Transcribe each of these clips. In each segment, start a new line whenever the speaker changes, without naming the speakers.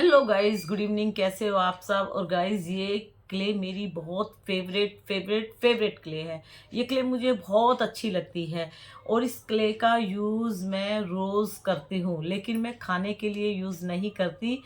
Hello guys, good evening. कैसे हो आप सब। और गाइस, ये क्ले मेरी बहुत फेवरेट क्ले है। ये क्ले मुझे बहुत अच्छी लगती है और इस क्ले का यूज़ मैं रोज़ करती हूँ, लेकिन मैं खाने के लिए यूज़ नहीं करती।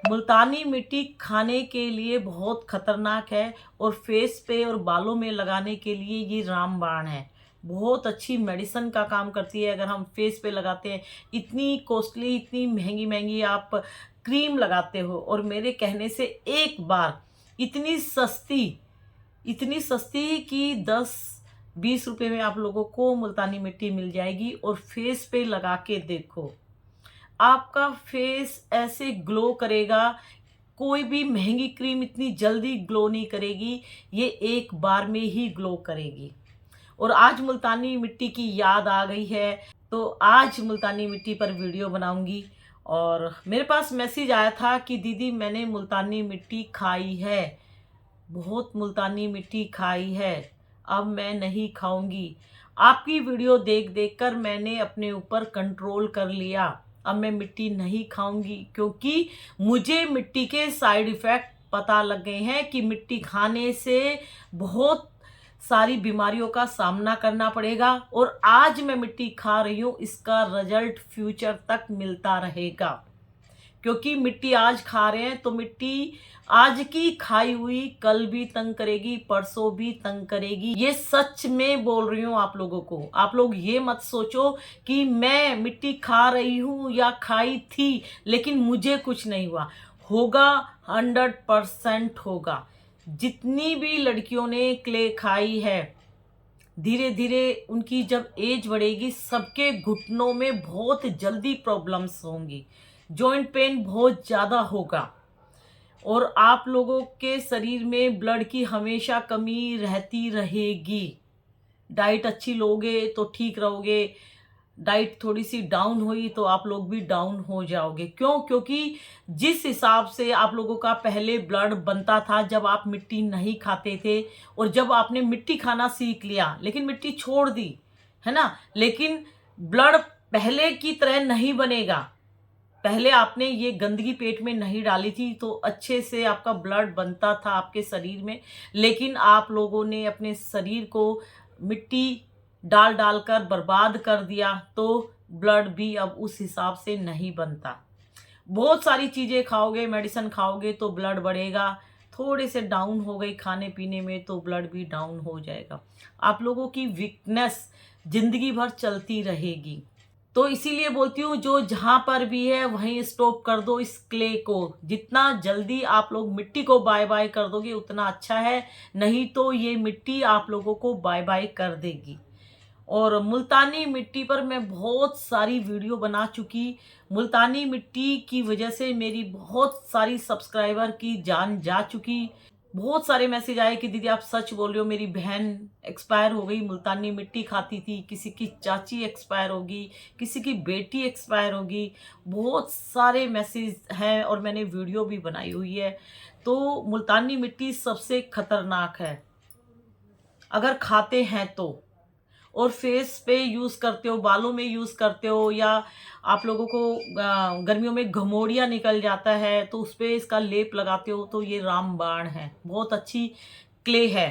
मुल्तानी मिट्टी खाने के लिए बहुत खतरनाक है और फेस पे और बालों में लगाने के लिए ये रामबाण है। बहुत अच्छी मेडिसिन का काम करती है अगर हम फेस पे लगाते हैं। इतनी कॉस्टली, इतनी महंगी महंगी आप क्रीम लगाते हो और मेरे कहने से एक बार इतनी सस्ती, इतनी सस्ती कि 10-20 रुपए में आप लोगों को मुल्तानी मिट्टी मिल जाएगी और फेस पे लगा के देखो, आपका फेस ऐसे ग्लो करेगा। कोई भी महंगी क्रीम इतनी जल्दी ग्लो नहीं करेगी, ये एक बार में ही ग्लो करेगी। और आज मुल्तानी मिट्टी की याद आ गई है, तो आज मुल्तानी मिट्टी पर वीडियो बनाऊंगी। और मेरे पास मैसेज आया था कि दीदी मैंने मुल्तानी मिट्टी खाई है, बहुत मुल्तानी मिट्टी खाई है, अब मैं नहीं खाऊंगी। आपकी वीडियो देख देख कर मैंने अपने ऊपर कंट्रोल कर लिया। अब मैं मिट्टी नहीं खाऊंगी क्योंकि मुझे मिट्टी के साइड इफ़ेक्ट पता लग गए हैं कि मिट्टी खाने से बहुत सारी बीमारियों का सामना करना पड़ेगा। और आज मैं मिट्टी खा रही हूँ, इसका रिजल्ट फ्यूचर तक मिलता रहेगा। क्योंकि मिट्टी आज खा रहे हैं तो मिट्टी आज की खाई हुई कल भी तंग करेगी, परसों भी तंग करेगी। ये सच में बोल रही हूँ आप लोगों को। आप लोग ये मत सोचो कि मैं मिट्टी खा रही हूँ या खाई थी लेकिन मुझे कुछ नहीं हुआ। होगा, 100% होगा। जितनी भी लड़कियों ने क्ले खाई है, धीरे धीरे उनकी जब एज बढ़ेगी, सबके घुटनों में बहुत जल्दी प्रॉब्लम्स होंगी, जॉइंट पेन बहुत ज़्यादा होगा और आप लोगों के शरीर में ब्लड की हमेशा कमी रहती रहेगी। डाइट अच्छी लोगे तो ठीक रहोगे, डाइट थोड़ी सी डाउन हुई तो आप लोग भी डाउन हो जाओगे। क्यों? क्योंकि जिस हिसाब से आप लोगों का पहले ब्लड बनता था जब आप मिट्टी नहीं खाते थे, और जब आपने मिट्टी खाना सीख लिया लेकिन मिट्टी छोड़ दी, है ना, लेकिन ब्लड पहले की तरह नहीं बनेगा। पहले आपने ये गंदगी पेट में नहीं डाली थी तो अच्छे से आपका ब्लड बनता था आपके शरीर में, लेकिन आप लोगों ने अपने शरीर को मिट्टी डाल डाल कर बर्बाद कर दिया, तो ब्लड भी अब उस हिसाब से नहीं बनता। बहुत सारी चीज़ें खाओगे, मेडिसिन खाओगे तो ब्लड बढ़ेगा। थोड़े से डाउन हो गई खाने पीने में तो ब्लड भी डाउन हो जाएगा। आप लोगों की वीकनेस जिंदगी भर चलती रहेगी। तो इसीलिए बोलती हूँ, जो जहाँ पर भी है वहीं स्टॉप कर दो इस क्ले को। जितना जल्दी आप लोग मिट्टी को बाय बाय कर दोगे उतना अच्छा है, नहीं तो ये मिट्टी आप लोगों को बाय बाय कर देगी। और मुल्तानी मिट्टी पर मैं बहुत सारी वीडियो बना चुकी। मुल्तानी मिट्टी की वजह से मेरी बहुत सारी सब्सक्राइबर की जान जा चुकी। बहुत सारे मैसेज आए कि दीदी आप सच बोल रहे हो, मेरी बहन एक्सपायर हो गई, मुल्तानी मिट्टी खाती थी, किसी की चाची एक्सपायर होगी, किसी की बेटी एक्सपायर होगी। बहुत सारे मैसेज हैं और मैंने वीडियो भी बनाई हुई है। तो मुल्तानी मिट्टी सबसे खतरनाक है अगर खाते हैं तो। और फेस पे यूज़ करते हो, बालों में यूज़ करते हो, या आप लोगों को गर्मियों में घमौड़िया निकल जाता है तो उस पे इसका लेप लगाते हो, तो ये रामबाण है। बहुत अच्छी क्ले है,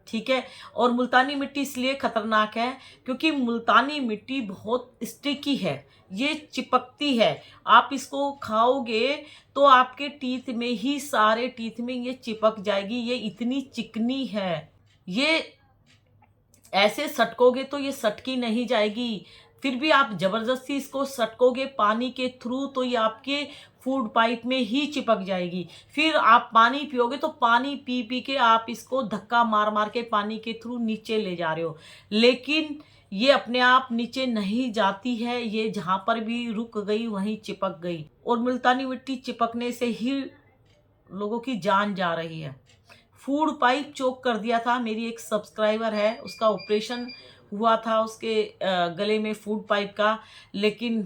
ठीक है। और मुल्तानी मिट्टी इसलिए खतरनाक है क्योंकि मुल्तानी मिट्टी बहुत स्टिकी है, ये चिपकती है। आप इसको खाओगे तो आपके टीथ में ही, सारे टीथ में ये चिपक जाएगी। ये इतनी चिकनी है, ये ऐसे सटकोगे तो ये सटकी नहीं जाएगी। फिर भी आप जबरदस्ती इसको सटकोगे पानी के थ्रू तो ये आपके फूड पाइप में ही चिपक जाएगी। फिर आप पानी पियोगे तो पानी पी पी के आप इसको धक्का मार मार के पानी के थ्रू नीचे ले जा रहे हो, लेकिन ये अपने आप नीचे नहीं जाती है। ये जहां पर भी रुक गई वहीं चिपक गई। और मुल्तानी मिट्टी चिपकने से ही लोगों की जान जा रही है। फूड पाइप चोक कर दिया था। मेरी एक सब्सक्राइबर है, उसका ऑपरेशन हुआ था उसके गले में फूड पाइप का, लेकिन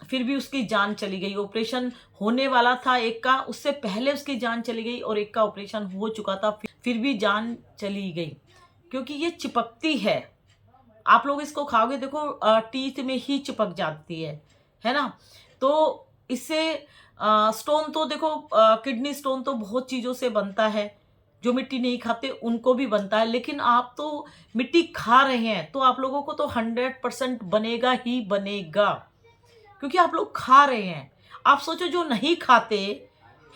फिर भी उसकी जान चली गई। ऑपरेशन होने वाला था एक का, उससे पहले उसकी जान चली गई, और एक का ऑपरेशन हो चुका था, फिर भी जान चली गई क्योंकि ये चिपकती है। आप लोग इसको खाओगे, देखो टीथ में ही चिपक जाती है ना। तो इससे स्टोन तो देखो, किडनी स्टोन तो बहुत चीज़ों से बनता है, जो मिट्टी नहीं खाते उनको भी बनता है, लेकिन आप तो मिट्टी खा रहे हैं, तो आप लोगों को तो 100% बनेगा ही बनेगा, क्योंकि आप लोग खा रहे हैं। आप सोचो जो नहीं खाते,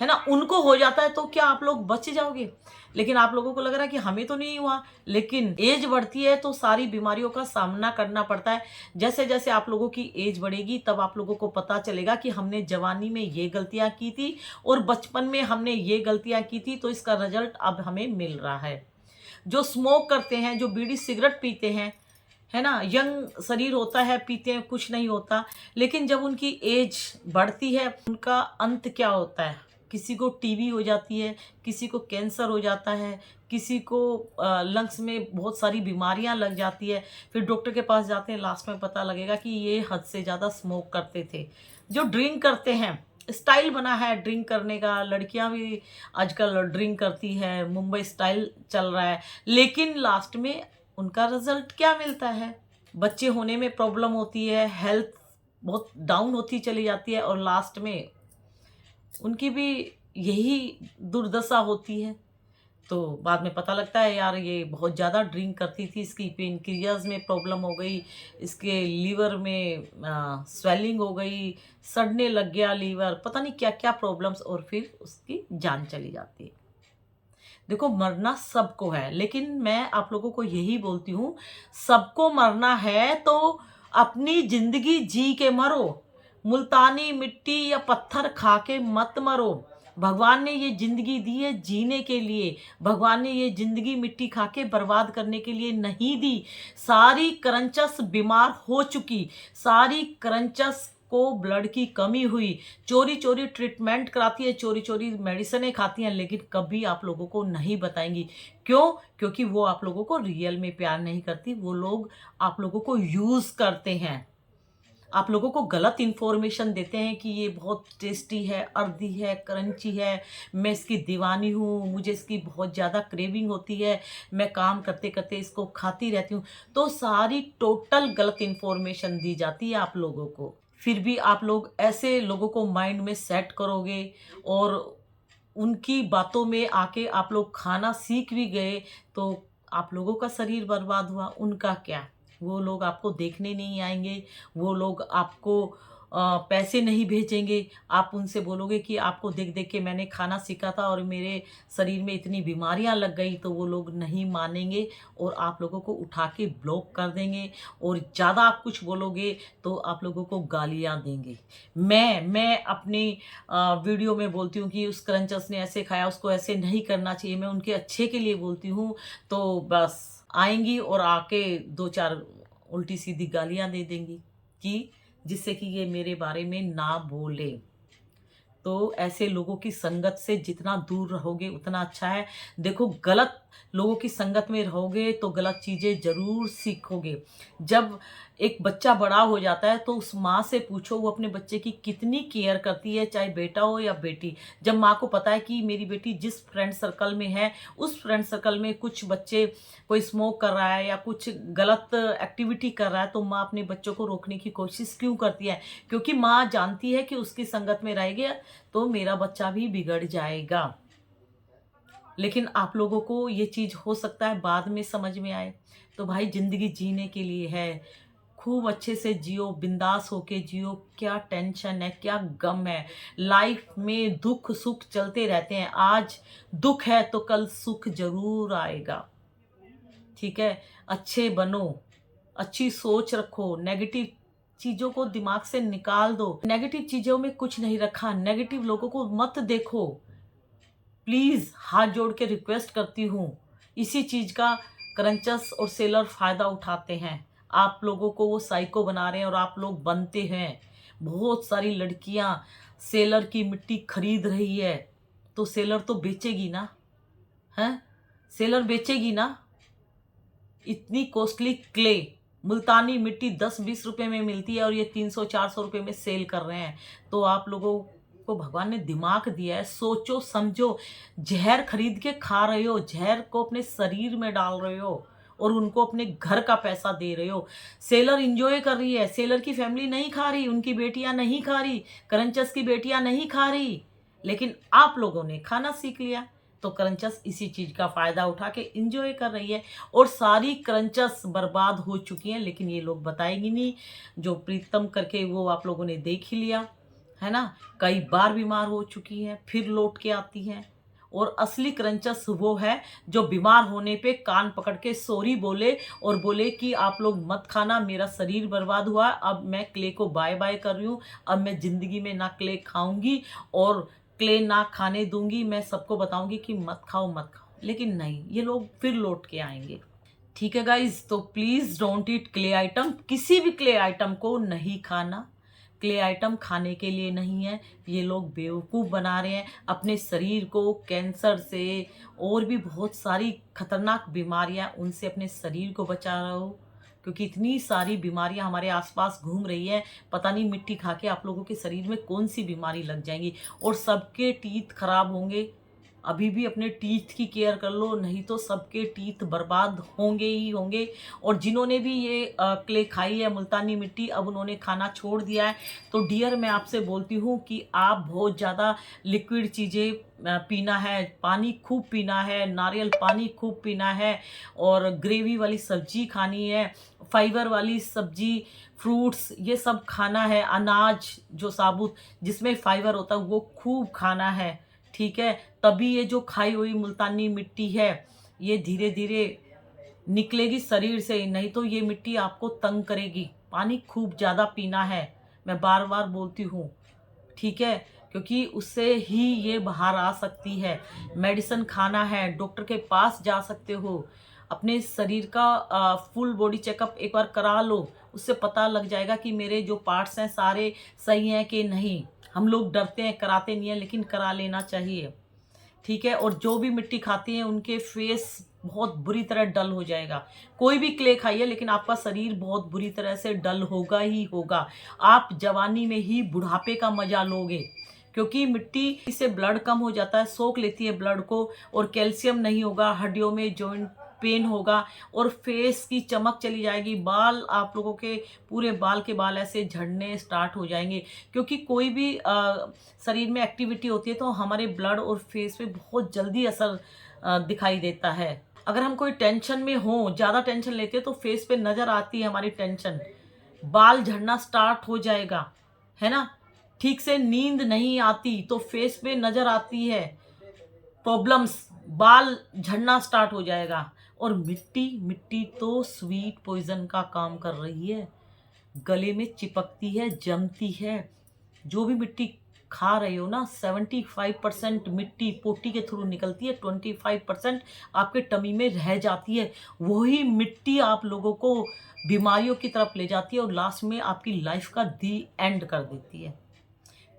है ना, उनको हो जाता है तो क्या आप लोग बच जाओगे? लेकिन आप लोगों को लग रहा है कि हमें तो नहीं हुआ, लेकिन एज बढ़ती है तो सारी बीमारियों का सामना करना पड़ता है। जैसे-जैसे आप लोगों की एज बढ़ेगी तब आप लोगों को पता चलेगा कि हमने जवानी में ये गलतियाँ की थी और बचपन में हमने ये गलतियाँ की थी, तो इसका रिज़ल्ट अब हमें मिल रहा है। जो स्मोक करते हैं, जो बीड़ी सिगरेट पीते हैं, है ना? यंग शरीर होता है, पीते हैं, कुछ नहीं होता। लेकिन जब उनकी एज बढ़ती है, उनका अंत क्या होता है? किसी को टीबी हो जाती है, किसी को कैंसर हो जाता है, किसी को लंग्स में बहुत सारी बीमारियाँ लग जाती है। फिर डॉक्टर के पास जाते हैं, लास्ट में पता लगेगा कि ये हद से ज़्यादा स्मोक करते थे। जो ड्रिंक करते हैं, स्टाइल बना है ड्रिंक करने का, लड़कियाँ भी आजकल ड्रिंक करती है, मुंबई स्टाइल चल रहा है, लेकिन लास्ट में उनका रिजल्ट क्या मिलता है? बच्चे होने में प्रॉब्लम होती है, हेल्थ बहुत डाउन होती चली जाती है और लास्ट में उनकी भी यही दुर्दशा होती है। तो बाद में पता लगता है यार ये बहुत ज़्यादा ड्रिंक करती थी, इसकी पेनक्रियाज़ में प्रॉब्लम हो गई, इसके लीवर में स्वेलिंग हो गई, सड़ने लग गया लीवर, पता नहीं क्या-क्या प्रॉब्लम्स, और फिर उसकी जान चली जाती है। देखो मरना सबको है, लेकिन मैं आप लोगों को यही बोलती हूँ, सबको मरना है तो अपनी ज़िंदगी जी के मरो। मुल्तानी मिट्टी या पत्थर खा के मत मरो। भगवान ने ये ज़िंदगी दी है जीने के लिए। भगवान ने ये ज़िंदगी मिट्टी खा के बर्बाद करने के लिए नहीं दी। सारी क्रंचस बीमार हो चुकी, सारी क्रंचस को ब्लड की कमी हुई, चोरी-चोरी ट्रीटमेंट कराती है, चोरी-चोरी मेडिसिनें खाती हैं, लेकिन कभी आप लोगों को नहीं बताएँगी। क्यों? क्योंकि वो आप लोगों को रियल में प्यार नहीं करती, वो लोग आप लोगों को यूज़ करते हैं। आप लोगों को गलत इन्फॉर्मेशन देते हैं कि ये बहुत टेस्टी है, अर्दी है, क्रंची है, मैं इसकी दीवानी हूँ, मुझे इसकी बहुत ज़्यादा क्रेविंग होती है, मैं काम करते-करते इसको खाती रहती हूँ। तो सारी टोटल गलत इन्फॉर्मेशन दी जाती है आप लोगों को। फिर भी आप लोग ऐसे लोगों को माइंड में सेट करोगे और उनकी बातों में आके आप लोग खाना सीख भी गए, तो आप लोगों का शरीर बर्बाद हुआ, उनका क्या? वो लोग आपको देखने नहीं आएँगे, वो लोग आपको पैसे नहीं भेजेंगे। आप उनसे बोलोगे कि आपको देख-देख के मैंने खाना सीखा था और मेरे शरीर में इतनी बीमारियाँ लग गई, तो वो लोग नहीं मानेंगे और आप लोगों को उठा के ब्लॉक कर देंगे, और ज़्यादा आप कुछ बोलोगे तो आप लोगों को गालियाँ देंगे। मैं अपनी वीडियो में बोलती हूँ कि उस क्रंचस ने ऐसे खाया, उसको ऐसे नहीं करना चाहिए, मैं उनके अच्छे के लिए बोलती हूँ, तो बस आएँगी और आके 2-4 उल्टी-सीधी गालियाँ दे देंगी कि जिससे कि ये मेरे बारे में ना बोले। तो ऐसे लोगों की संगत से जितना दूर रहोगे उतना अच्छा है। देखो गलत लोगों की संगत में रहोगे तो गलत चीज़ें ज़रूर सीखोगे। जब एक बच्चा बड़ा हो जाता है तो उस माँ से पूछो वो अपने बच्चे की कितनी केयर करती है, चाहे बेटा हो या बेटी। जब माँ को पता है कि मेरी बेटी जिस फ्रेंड सर्कल में है, उस फ्रेंड सर्कल में कुछ बच्चे, कोई स्मोक कर रहा है या कुछ गलत एक्टिविटी कर रहा है, तो माँ अपने बच्चों को रोकने की कोशिश क्यों करती है? क्योंकि माँ जानती है कि उसकी संगत में रहेगी तो मेरा बच्चा भी बिगड़ जाएगा। लेकिन आप लोगों को ये चीज़ हो सकता है बाद में समझ में आए। तो भाई ज़िंदगी जीने के लिए है, खूब अच्छे से जियो, बिंदास होके जियो, क्या टेंशन है, क्या गम है। लाइफ में दुख-सुख चलते रहते हैं, आज दुख है तो कल सुख ज़रूर आएगा, ठीक है? अच्छे बनो, अच्छी सोच रखो, नेगेटिव चीज़ों को दिमाग से निकाल दो। नेगेटिव चीज़ों में कुछ नहीं रखा, नेगेटिव लोगों को मत देखो। प्लीज़ हाथ जोड़ के रिक्वेस्ट करती हूँ, इसी चीज़ का क्रंचस और सेलर फ़ायदा उठाते हैं। आप लोगों को वो साइको बना रहे हैं और आप लोग बनते हैं। बहुत सारी लड़कियाँ सेलर की मिट्टी खरीद रही है, तो सेलर तो बेचेगी ना, हैं? सेलर बेचेगी ना? इतनी कॉस्टली क्ले, मुल्तानी मिट्टी 10-20 रुपए में मिलती है और ये 300-400 रुपए में सेल कर रहे हैं। तो आप लोगों को भगवान ने दिमाग दिया है, सोचो समझो। ज़हर खरीद के खा रहे हो, ज़हर को अपने शरीर में डाल रहे हो और उनको अपने घर का पैसा दे रहे हो। सेलर इंजॉय कर रही है, सेलर की फैमिली नहीं खा रही, उनकी बेटियां नहीं खा रही, क्रंचस की बेटियां नहीं खा रही, लेकिन आप लोगों ने खाना सीख लिया। तो क्रंचस इसी चीज का फायदा उठा के इंजॉय कर रही है और सारी क्रंचस बर्बाद हो चुकी हैं, लेकिन ये लोग बताएंगी नहीं। जो प्रीतम करके वो आप लोगों ने देख ही लिया है ना, कई बार बीमार हो चुकी है, फिर लौट के आती है। और असली क्रंचस वो है जो बीमार होने पे कान पकड़ के सॉरी बोले और बोले कि आप लोग मत खाना, मेरा शरीर बर्बाद हुआ, अब मैं क्ले को बाय बाय कर रही हूँ, अब मैं जिंदगी में ना क्ले खाऊंगी और क्ले ना खाने दूंगी, मैं सबको बताऊंगी कि मत खाओ मत खाओ। लेकिन नहीं, ये लोग फिर लौट के आएंगे। ठीक है गाइज, तो please don't eat clay item, किसी भी क्ले आइटम को नहीं खाना। क्ले आइटम खाने के लिए नहीं है, ये लोग बेवकूफ़ बना रहे हैं अपने शरीर को कैंसर से और भी बहुत सारी खतरनाक बीमारियां, उनसे अपने शरीर को बचा रहे हो, क्योंकि इतनी सारी बीमारियां हमारे आसपास घूम रही है। पता नहीं मिट्टी खा के आप लोगों के शरीर में कौन सी बीमारी लग जाएंगी और सबके टीथ खराब होंगे। अभी भी अपने टीथ की केयर कर लो, नहीं तो सबके टीथ बर्बाद होंगे ही होंगे। और जिन्होंने भी ये क्ले खाई है मुल्तानी मिट्टी, अब उन्होंने खाना छोड़ दिया है, तो डियर मैं आपसे बोलती हूँ कि आप बहुत ज़्यादा लिक्विड चीज़ें पीना है, पानी खूब पीना है, नारियल पानी खूब पीना है, और ग्रेवी वाली सब्जी खानी है, फाइबर वाली सब्जी, फ्रूट्स ये सब खाना है, अनाज जो साबुत जिसमें फाइबर होता है वो खूब खाना है। ठीक है, तभी ये जो खाई हुई मुल्तानी मिट्टी है ये धीरे धीरे निकलेगी शरीर से, नहीं तो ये मिट्टी आपको तंग करेगी। पानी खूब ज़्यादा पीना है, मैं बार बार बोलती हूँ। ठीक है, क्योंकि उससे ही ये बाहर आ सकती है। मेडिसिन खाना है, डॉक्टर के पास जा सकते हो, अपने शरीर का फुल बॉडी चेकअप एक बार करा लो, उससे पता लग जाएगा कि मेरे जो पार्ट्स हैं सारे सही हैं कि नहीं। हम लोग डरते हैं, कराते नहीं हैं, लेकिन करा लेना चाहिए। ठीक है, और जो भी मिट्टी खाती हैं उनके फेस बहुत बुरी तरह डल हो जाएगा। कोई भी क्ले खाइए, लेकिन आपका शरीर बहुत बुरी तरह से डल होगा ही होगा। आप जवानी में ही बुढ़ापे का मजा लोगे, क्योंकि मिट्टी से ब्लड कम हो जाता है, सोख लेती है ब्लड को, और कैल्शियम नहीं होगा, हड्डियों में जॉइंट पेन होगा और फेस की चमक चली जाएगी। बाल आप लोगों के पूरे बाल के बाल ऐसे झड़ने स्टार्ट हो जाएंगे, क्योंकि कोई भी शरीर में एक्टिविटी होती है तो हमारे ब्लड और फेस पे बहुत जल्दी असर दिखाई देता है। अगर हम कोई टेंशन में हो, ज़्यादा टेंशन लेते हैं, तो फेस पे नज़र आती है हमारी टेंशन, बाल झड़ना स्टार्ट हो जाएगा, है ना। ठीक से नींद नहीं आती तो फेस पे नज़र आती है प्रॉब्लम्स, बाल झड़ना स्टार्ट हो जाएगा। और मिट्टी मिट्टी तो स्वीट पॉइजन का काम कर रही है, गले में चिपकती है, जमती है। जो भी मिट्टी खा रहे हो ना, 75% मिट्टी पोटी के थ्रू निकलती है, 25% आपके टमी में रह जाती है। वही मिट्टी आप लोगों को बीमारियों की तरफ ले जाती है और लास्ट में आपकी लाइफ का दी एंड कर देती है।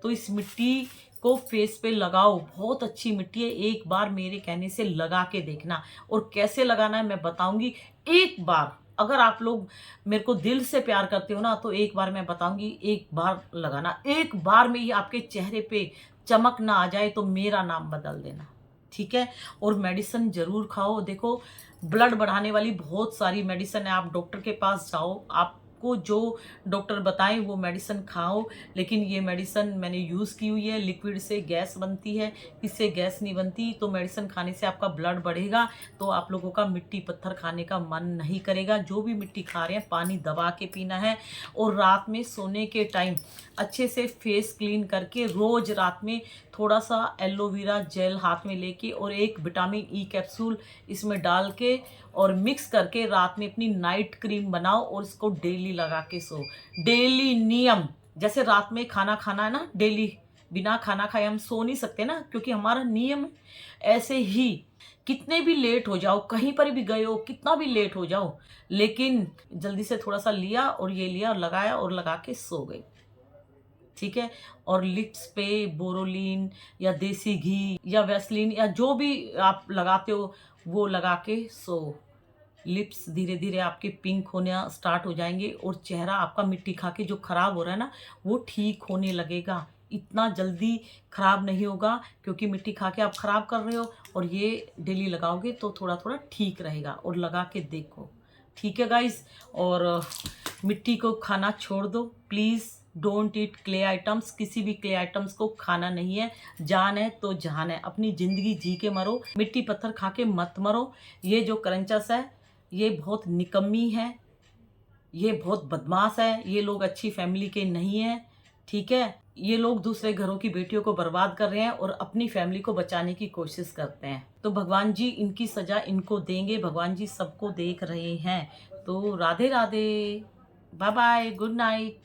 तो इस मिट्टी को फेस पे लगाओ, बहुत अच्छी मिट्टी है, एक बार मेरे कहने से लगा के देखना। और कैसे लगाना है मैं बताऊंगी। एक बार अगर आप लोग मेरे को दिल से प्यार करते हो ना, तो एक बार मैं बताऊंगी, एक बार लगाना, एक बार में ही आपके चेहरे पे चमक ना आ जाए तो मेरा नाम बदल देना। ठीक है, और मेडिसिन जरूर खाओ। देखो, ब्लड बढ़ाने वाली बहुत सारी मेडिसिन है, आप डॉक्टर के पास जाओ, आपको जो डॉक्टर बताएं वो मेडिसिन खाओ। लेकिन ये मेडिसिन मैंने यूज़ की हुई है, लिक्विड से गैस बनती है, इससे गैस नहीं बनती। तो मेडिसिन खाने से आपका ब्लड बढ़ेगा, तो आप लोगों का मिट्टी पत्थर खाने का मन नहीं करेगा। जो भी मिट्टी खा रहे हैं पानी दबा के पीना है, और रात में सोने के टाइम अच्छे से फेस क्लीन करके रोज़ रात में थोड़ा सा एलोवेरा जेल हाथ में लेके और एक विटामिन ई कैप्सूल इसमें डाल के और मिक्स करके रात में अपनी नाइट क्रीम बनाओ और इसको डेली लगा के सो। डेली नियम, जैसे रात में खाना खाना है ना डेली, बिना खाना खाए हम सो नहीं सकते ना, क्योंकि हमारा नियम है। ऐसे ही कितने भी लेट हो जाओ, कहीं पर भी गए हो, कितना भी लेट हो जाओ, लेकिन जल्दी से थोड़ा सा लिया और ये लिया और लगाया और लगा के सो गए। ठीक है, और लिप्स पे बोरोलिन या देसी घी या वैसलीन या जो भी आप लगाते हो वो लगा के सो। लिप्स धीरे धीरे आपके पिंक होने स्टार्ट हो जाएंगे और चेहरा आपका मिट्टी खा के जो खराब हो रहा है ना वो ठीक होने लगेगा। इतना जल्दी ख़राब नहीं होगा, क्योंकि मिट्टी खा के आप ख़राब कर रहे हो, और ये डेली लगाओगे तो थोड़ा-थोड़ा ठीक रहेगा, और लगा के देखो। ठीक है गाइस? और मिट्टी को खाना छोड़ दो please. Don't eat clay items, किसी भी क्ले आइटम्स को खाना नहीं है। जान है तो जहान है, अपनी ज़िंदगी जी के मरो, मिट्टी पत्थर खा के मत मरो। ये जो क्रंचस है, ये बहुत निकम्मी है, ये बहुत बदमाश है, ये लोग अच्छी फैमिली के नहीं हैं, ठीक है? ये लोग दूसरे घरों की बेटियों को बर्बाद कर रहे हैं और अपनी फैमिली को बचाने की कोशिश करते हैं। तो भगवान जी इनकी सज़ा इनको देंगे, भगवान जी सबको देख रहे हैं। तो राधे-राधे, बाय-बाय, गुड नाइट।